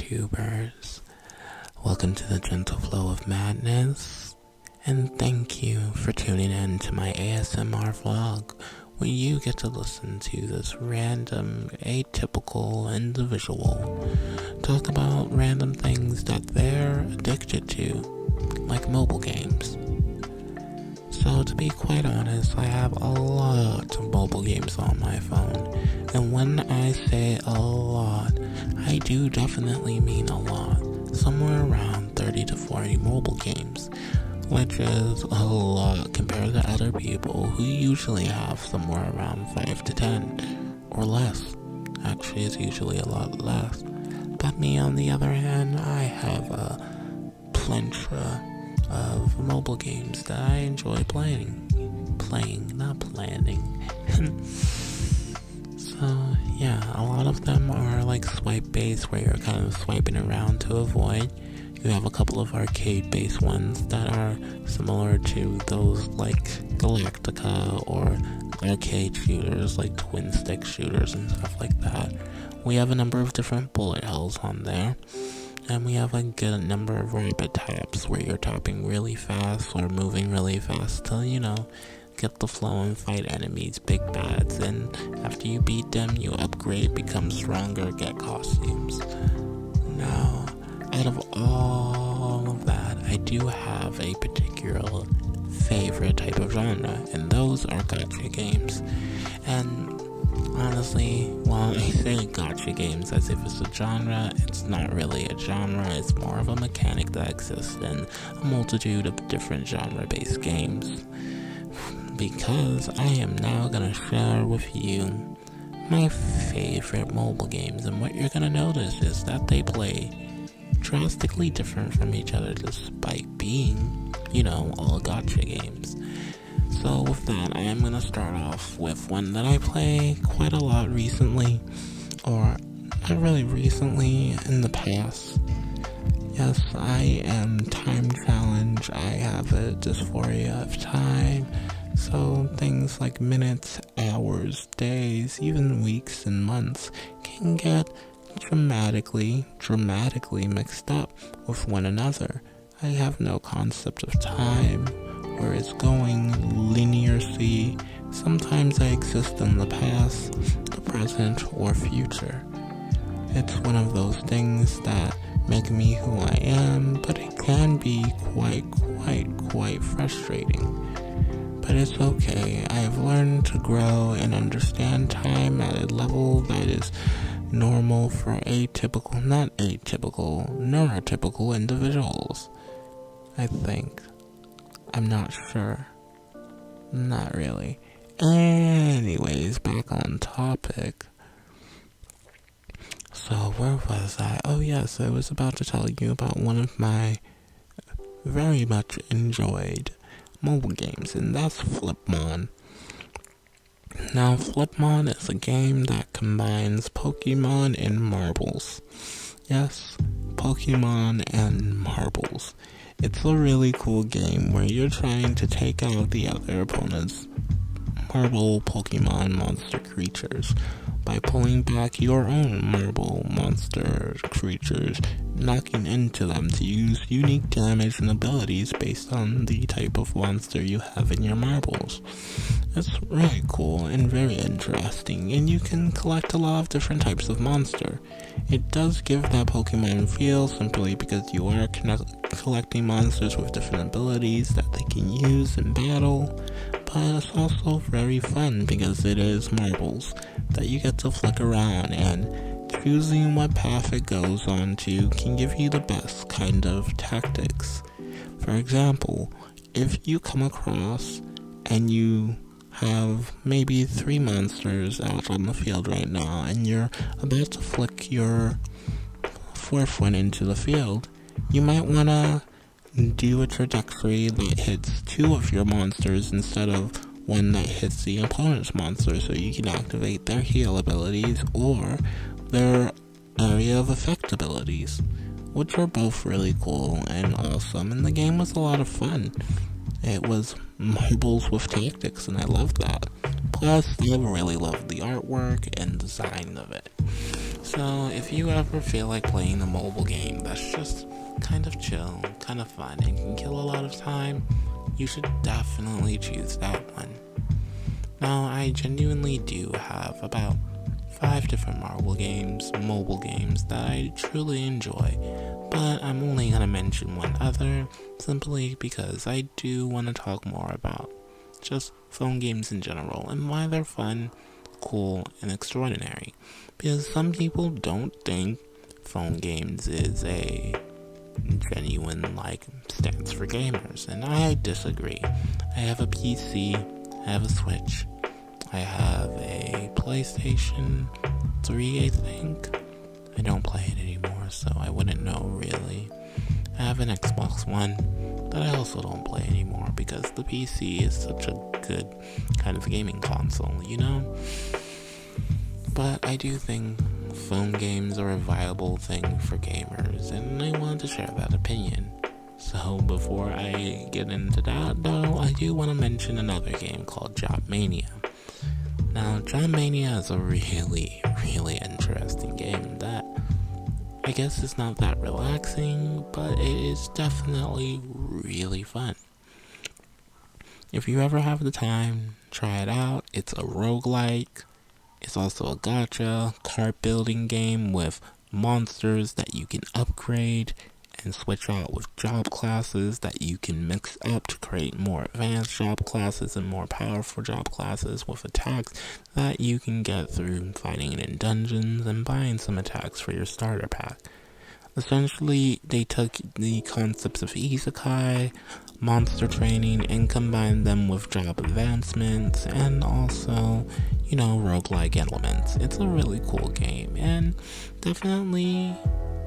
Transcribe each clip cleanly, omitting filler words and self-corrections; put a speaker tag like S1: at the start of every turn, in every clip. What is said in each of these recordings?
S1: YouTubers. Welcome to the gentle flow of madness, and thank you for tuning in to my ASMR vlog, where you get to listen to this random, atypical individual talk about random things that they're addicted to, like mobile games. So to be quite honest, I have a lot of mobile games on my phone, and when I say a lot, I do definitely mean a lot. Somewhere around 30 to 40 mobile games, which is a lot compared to other people who usually have somewhere around 5 to 10 or less. Actually, it's usually a lot less. But me, on the other hand, I have a plethora of mobile games that I enjoy playing, not planning. So yeah, a lot of them are like swipe based, where you're kind of swiping around to avoid. You have a couple of arcade based ones that are similar to those like Galactica, or arcade shooters like twin stick shooters and stuff like that. We have a number of different bullet hells on there. And we have a good number of rapid taps, where you're tapping really fast or moving really fast to, get the flow and fight enemies, big bads. And after you beat them, you upgrade, become stronger, get costumes. Now, out of all of that, I do have a particular favorite type of genre, and those are gacha games. And honestly, while I say gacha games as if it's a genre, it's not really a genre. It's more of a mechanic that exists in a multitude of different genre-based games. Because I am now going to share with you my favorite mobile games, and what you're going to notice is that they play drastically different from each other, despite being, all gacha games. So with that, I am going to start off with one that I play quite a lot recently, or not really recently, in the past. Yes, I am time challenged. I have a dysphoria of time, so things like minutes, hours, days, even weeks and months can get dramatically mixed up with one another. I have no concept of time, where it's going, linearly. Sometimes I exist in the past, the present, or future. It's one of those things that make me who I am, but it can be quite frustrating. But it's okay. I've learned to grow and understand time at a level that is normal for neurotypical individuals. I think. I'm not sure. Not really. Anyways, back on topic. So, where was I? Oh yes, I was about to tell you about one of my very much enjoyed mobile games, and that's Flipmon. Now, Flipmon is a game that combines Pokemon and marbles. Yes, Pokemon and marbles. It's a really cool game where you're trying to take out the other opponent's marble Pokemon monster creatures by pulling back your own marble monster creatures, knocking into them to use unique damage and abilities based on the type of monster you have in your marbles. It's really cool and very interesting, and you can collect a lot of different types of monster. It does give that Pokemon feel, simply because you are collecting monsters with different abilities that they can use in battle, but it's also very fun because it is marbles that you get to flick around, and choosing what path it goes on to can give you the best kind of tactics. For example, if you come across and you have maybe 3 monsters out on the field right now, and you're about to flick your 4th one into the field, you might want to do a trajectory that hits 2 of your monsters instead of one that hits the opponent's monster, so you can activate their heal abilities or their area of effect abilities, which are both really cool and awesome, and the game was a lot of fun. It was marbles with tactics, and I loved that. Plus, I really loved the artwork and design of it. So So, if you ever feel like playing a mobile game that's just kind of chill, kind of fun, and can kill a lot of time, you should definitely choose that one. Now, I genuinely do have about 5 different mobile games that I truly enjoy, but I'm only going to mention one other simply because I do want to talk more about just phone games in general and why they're fun, cool, and extraordinary. Because some people don't think phone games is a genuine stance for gamers, and I disagree. I have a PC, I have a Switch, I have a PlayStation 3, I think. I don't play it anymore, so I wouldn't know really. I have an Xbox One that I also don't play anymore because the PC is such a good kind of gaming console, you know? But I do think phone games are a viable thing for gamers, and I wanted to share that opinion. So before I get into that, though, I do want to mention another game called Mania. Now, Mania is a really, really interesting game that I guess is not that relaxing, but it is definitely really fun. If you ever have the time, try it out. It's a roguelike. It's also a gacha card building game with monsters that you can upgrade and switch out with job classes that you can mix up to create more advanced job classes and more powerful job classes with attacks that you can get through fighting in dungeons and buying some attacks for your starter pack. Essentially, they took the concepts of isekai, monster training, and combined them with job advancements and also, roguelike elements. It's a really cool game, and definitely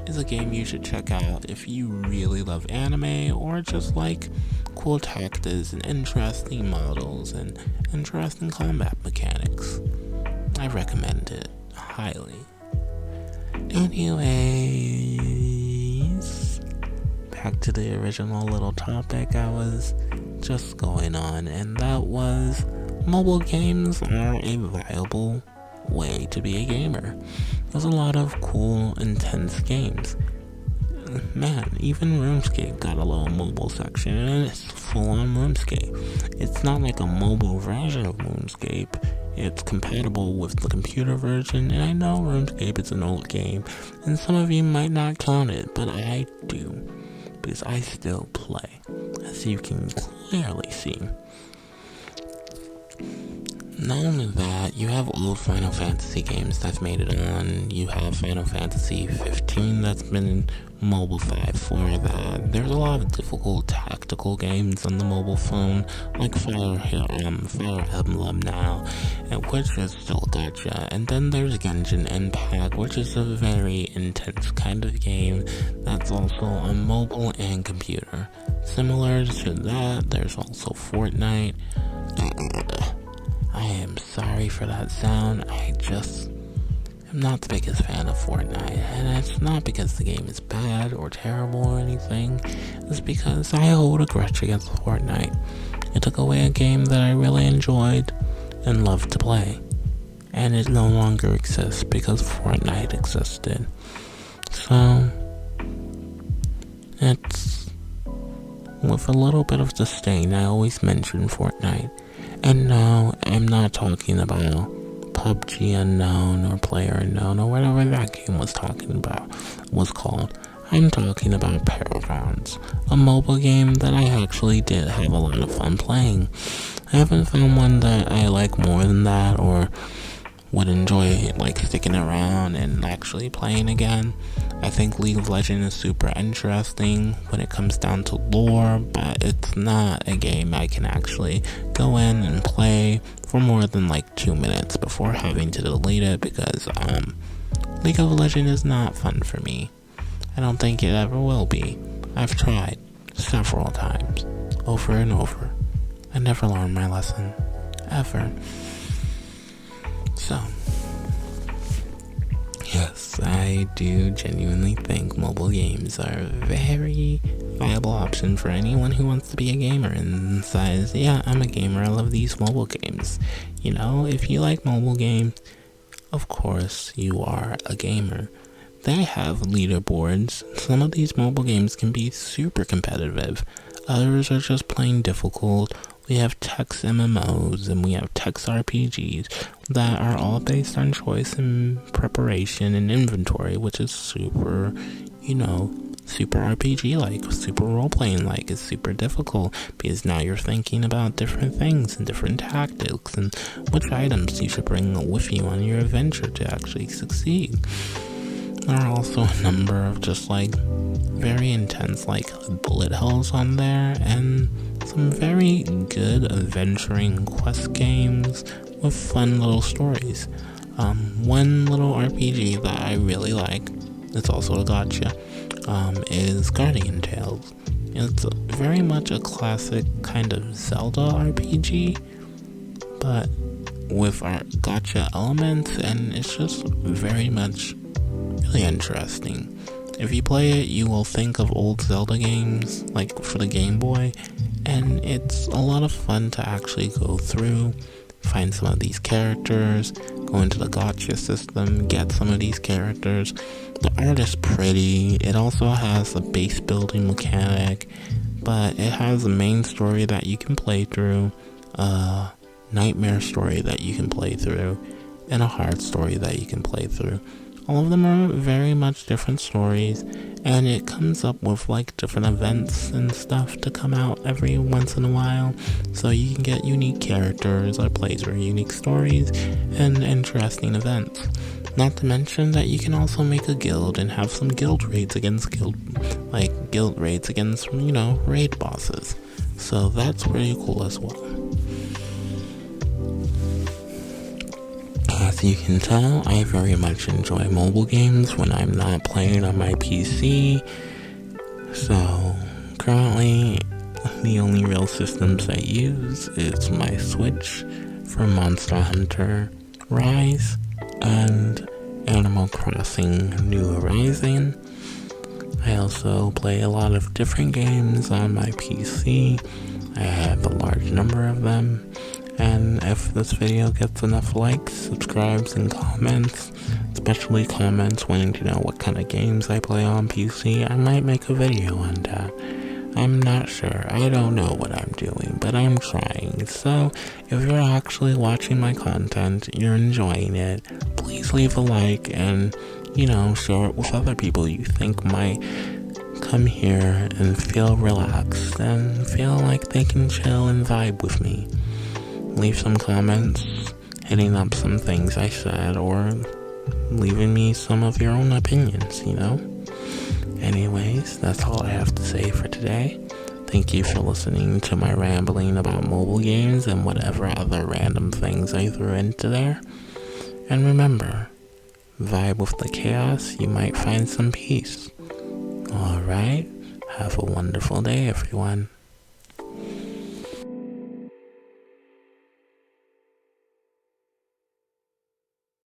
S1: is a game you should check out if you really love anime or just like cool tactics and interesting models and interesting combat mechanics. I recommend it highly. Anyways, back to the original little topic I was just going on, and that was mobile games are a viable way to be a gamer. There's a lot of cool, intense games. Man, even RuneScape got a little mobile section, and it's full on RuneScape. It's not like a mobile version of RuneScape. It's compatible with the computer version, and I know RuneScape is an old game, and some of you might not count it, but I do, because I still play, as you can clearly see. Not only that, you have old Final Fantasy games that's made it on. You have Final Fantasy 15 that's been mobile 5 for that. There's a lot of difficult tactical games on the mobile phone, like Fire Emblem now, which is still gacha. And then there's Genshin Impact, which is a very intense kind of game that's also on mobile and computer. Similar to that, there's also Fortnite. I am sorry for that sound. I just am not the biggest fan of Fortnite, and it's not because the game is bad or terrible or anything. It's because I hold a grudge against Fortnite. It took away a game that I really enjoyed and loved to play, and it no longer exists because Fortnite existed. So, it's with a little bit of disdain I always mention Fortnite. And no, I'm not talking about PUBG Unknown or Player Unknown or whatever that game was called. I'm talking about Paragons, a mobile game that I actually did have a lot of fun playing. I haven't found one that I like more than that or would enjoy sticking around and actually playing again. I think League of Legends is super interesting when it comes down to lore, but it's not a game I can actually go in and play for more than 2 minutes before having to delete it because League of Legends is not fun for me. I don't think it ever will be. I've tried several times, over and over. I never learned my lesson, ever. So, yes, I do genuinely think mobile games are a very viable option for anyone who wants to be a gamer and says, yeah, I'm a gamer, I love these mobile games. If you like mobile games, of course you are a gamer. They have leaderboards. Some of these mobile games can be super competitive. Others are just plain difficult. We have text MMOs and we have text RPGs that are all based on choice and preparation and inventory, which is super, super RPG like, super role playing like. It's super difficult because now you're thinking about different things and different tactics and which items you should bring with you on your adventure to actually succeed. There are also a number of just very intense bullet hells on there and some very good adventuring quest games with fun little stories. One little RPG that I really like, it's also a gotcha, is Guardian Tales. It's very much a classic kind of Zelda RPG, but with our gotcha elements, and it's just very much really interesting. If you play it, you will think of old Zelda games, like for the Game Boy, and it's a lot of fun to actually go through, find some of these characters, go into the gotcha system, get some of these characters. The art is pretty. It also has a base building mechanic, but it has a main story that you can play through, a nightmare story that you can play through, and a hard story that you can play through. All of them are very much different stories, and it comes up with different events and stuff to come out every once in a while, so you can get unique characters or play through unique stories and interesting events. Not to mention that you can also make a guild and have some guild raids against raid bosses. So that's pretty cool as well. As you can tell, I very much enjoy mobile games when I'm not playing on my PC. So, currently, the only real systems I use is my Switch for Monster Hunter Rise and Animal Crossing New Horizon. I also play a lot of different games on my PC. I have a large number of them. And if this video gets enough likes, subscribes, and comments, especially comments wanting to know what kind of games I play on PC, I might make a video on that. I'm not sure. I don't know what I'm doing, but I'm trying. So, if you're actually watching my content, you're enjoying it, please leave a like and, share it with other people you think might come here and feel relaxed and feel like they can chill and vibe with me. Leave some comments, hitting up some things I said, or leaving me some of your own opinions, Anyways, that's all I have to say for today. Thank you for listening to my rambling about mobile games and whatever other random things I threw into there. And remember, vibe with the chaos, you might find some peace. Alright, have a wonderful day, everyone.